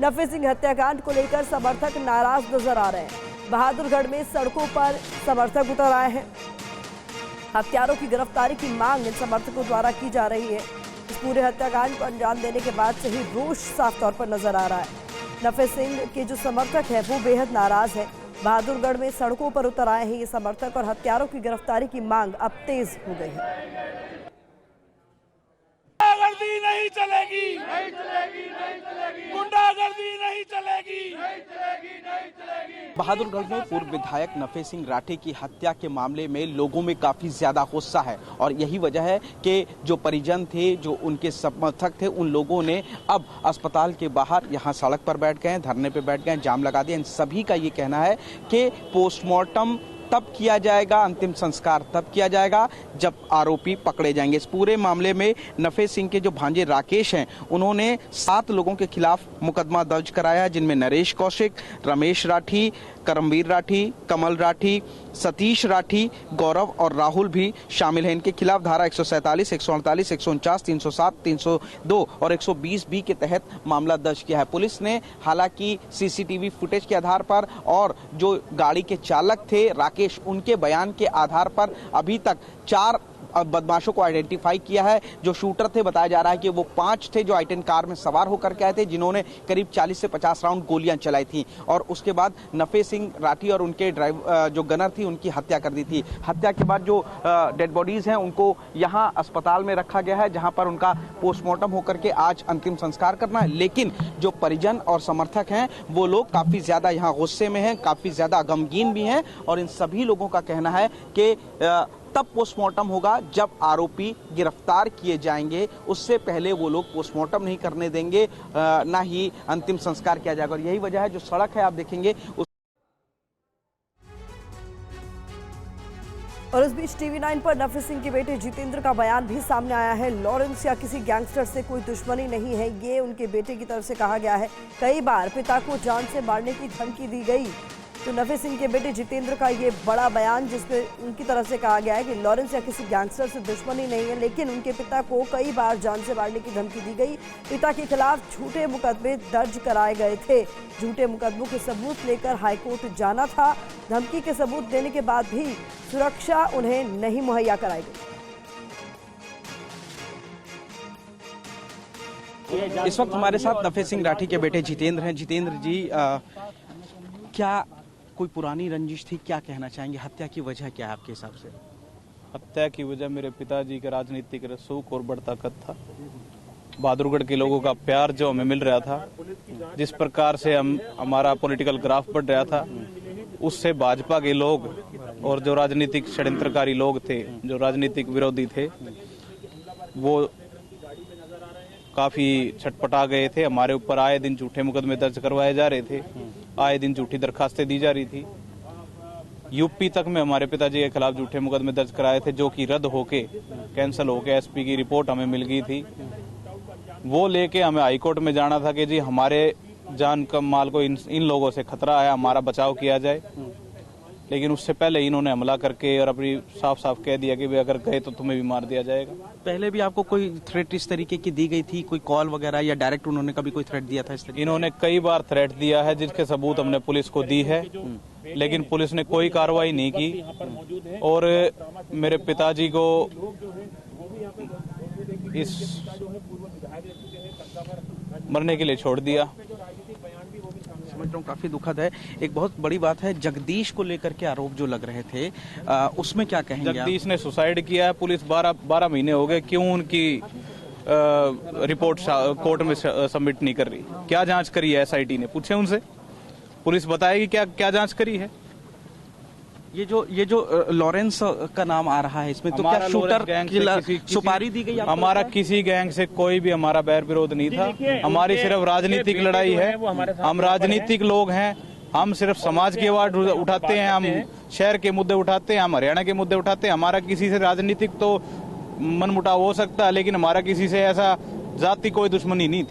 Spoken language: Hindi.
नफे सिंह हत्याकांड को लेकर समर्थक नाराज नजर आ रहे हैं। बहादुरगढ़ में सड़कों पर समर्थक उतर आए हैं। हत्यारों की गिरफ्तारी की मांग इन समर्थकों द्वारा की जा रही है। इस पूरे हत्याकांड को अंजाम देने के बाद से ही रोष साफ तौर पर नजर आ रहा है। नफे सिंह के जो समर्थक है वो बेहद नाराज है। बहादुरगढ़ में सड़कों पर उतर आए हैं ये समर्थक और हत्यारों की गिरफ्तारी की मांग अब तेज हो गई है। गुंडागर्दी नहीं चलेगी, नहीं चलेगी, नहीं चलेगी। गुंडागर्दी नहीं चलेगी, नहीं चलेगी, नहीं चलेगी। बहादुरगढ़ में पूर्व विधायक नफे सिंह राठी की हत्या के मामले में लोगों में काफी ज्यादा गुस्सा है और यही वजह है कि जो परिजन थे, जो उनके समर्थक थे, उन लोगों ने अब अस्पताल के बाहर यहाँ सड़क पर बैठ गए, धरने पे बैठ गए, जाम लगा दिया। इन सभी का ये कहना है कि पोस्टमार्टम तब किया जाएगा, अंतिम संस्कार तब किया जाएगा जब आरोपी पकड़े जाएंगे। इस पूरे मामले में नफे सिंह के जो भांजे राकेश हैं, उन्होंने 7 लोगों के खिलाफ मुकदमा दर्ज कराया है, जिनमें नरेश कौशिक, रमेश राठी, करमवीर राठी, कमल राठी, सतीश राठी, गौरव और राहुल भी शामिल हैं। इनके खिलाफ धारा 147, 148, 149, 307, 302 और 120 बी के तहत मामला दर्ज किया है। पुलिस ने हालांकि सीसीटीवी फुटेज के आधार पर और जो गाड़ी के चालक थे राकेश, उनके बयान के आधार पर अभी तक 4 बदमाशों को आइडेंटिफाई किया है। जो शूटर थे, बताया जा रहा है कि वो 5 थे जो आई-10 कार में सवार होकर के आए थे, जिन्होंने करीब 40 से 50 राउंड गोलियां चलाई थी और उसके बाद नफे सिंह राठी और उनके जो गनर थी उनकी हत्या कर दी थी। हत्या के बाद जो डेड बॉडीज हैं उनको यहाँ अस्पताल में रखा गया है, जहां पर उनका पोस्टमार्टम होकर के आज अंतिम संस्कार करना है। लेकिन जो परिजन और समर्थक हैं वो लोग काफी ज्यादा यहाँ गुस्से में हैं, काफी ज्यादा गमगीन भी हैं और इन सभी लोगों का कहना है कि तब पोस्टमार्टम होगा जब आरोपी गिरफ्तार किए जाएंगे। उससे पहले वो लोग पोस्टमार्टम नहीं करने देंगे, ना ही अंतिम संस्कार किया जाएगा। और यही वजह है, जो सड़क है आप देखेंगे और इस बीच टीवी 9 पर नफे सिंह के बेटे जितेंद्र का बयान भी सामने आया है। लॉरेंस या किसी गैंगस्टर से कोई दुश्मनी नहीं है, ये उनके बेटे की तरफ से कहा गया है। कई बार पिता को जान से मारने की धमकी दी गई। तो नफे सिंह के बेटे जितेंद्र का ये बड़ा बयान, जिसमें उनकी तरफ से कहा गया है कि लॉरेंस या किसी गैंगस्टर से दुश्मनी नहीं है, लेकिन उनके पिता को कई बार जान से मारने की धमकी दी गई। पिता के खिलाफ झूठे मुकदमे दर्ज कराए गए थे। झूठे मुकदमों के सबूत लेकर हाईकोर्ट जाना था। धमकी के सबूत देने के बाद भी सुरक्षा उन्हें नहीं मुहैया कराई गई। इस वक्त हमारे साथ नफे सिंह राठी के बेटे जितेंद्र हैं। जितेंद्र जी, क्या कोई पुरानी रंजिश थी, क्या कहना चाहेंगे? हत्या की वजह क्या है आपके हिसाब से? हत्या की वजह मेरे पिताजी का राजनीतिक रसूख और बढ़ता कद था। बहादुरगढ़ के लोगों का प्यार जो हमें मिल रहा था, जिस प्रकार से हमारा पॉलिटिकल ग्राफ बढ़ रहा था, उससे भाजपा के लोग और जो राजनीतिक षड्यंत्रकारी लोग थे, जो राजनीतिक विरोधी थे, वो काफी छटपटा गए थे। हमारे ऊपर आए दिन झूठे मुकदमे दर्ज करवाए जा रहे थे, आए दिन झूठी दरखास्तें दी जा रही थी। यूपी तक में हमारे पिताजी के खिलाफ झूठे मुकदमे दर्ज कराए थे, जो कि रद्द होके कैंसिल होके एसपी की रिपोर्ट हमें मिल गई थी। वो लेके हमें हाईकोर्ट में जाना था कि जी हमारे जान का माल को इन लोगों से खतरा है, हमारा बचाव किया जाए। लेकिन उससे पहले इन्होंने हमला करके और अपनी साफ साफ कह दिया कि अगर गए तो तुम्हें भी मार दिया जाएगा। पहले भी आपको कोई थ्रेट इस तरीके की दी गई थी, कोई कॉल वगैरह, या डायरेक्ट उन्होंने कभी कोई थ्रेट दिया था इस तरीके? इन्होंने कई बार थ्रेट दिया है, जिसके सबूत हमने पुलिस को दी है, लेकिन पुलिस ने कोई कार्रवाई नहीं की और मेरे पिताजी को इस मरने के लिए छोड़ दिया। समझ रहा हूँ, काफी दुखद है। एक बहुत बड़ी बात है, जगदीश को लेकर के आरोप जो लग रहे थे, उसमें क्या कहेंगे? जगदीश ने सुसाइड किया है। पुलिस 12 महीने हो गए, क्यों उनकी रिपोर्ट कोर्ट में सबमिट नहीं कर रही? क्या जांच करी है एसआईटी ने? पूछे उनसे, पुलिस बताएगी क्या जांच करी है। ये जो लॉरेंस का नाम आ रहा है इसमें, तो क्या शूटर गैंग की सुपारी दी गई? हमारा किसी गैंग से कोई भी हमारा बैर विरोध नहीं था। हमारी सिर्फ राजनीतिक लड़ाई है। हम राजनीतिक लोग हैं, हम सिर्फ समाज की आवाज उठाते हैं, हम शहर के मुद्दे उठाते हैं, हम हरियाणा के मुद्दे उठाते हैं। हमारा किसी से राजनीतिक तो मनमुटाव हो सकता है, लेकिन हमारा किसी से ऐसा जाति कोई दुश्मनी नहीं थी।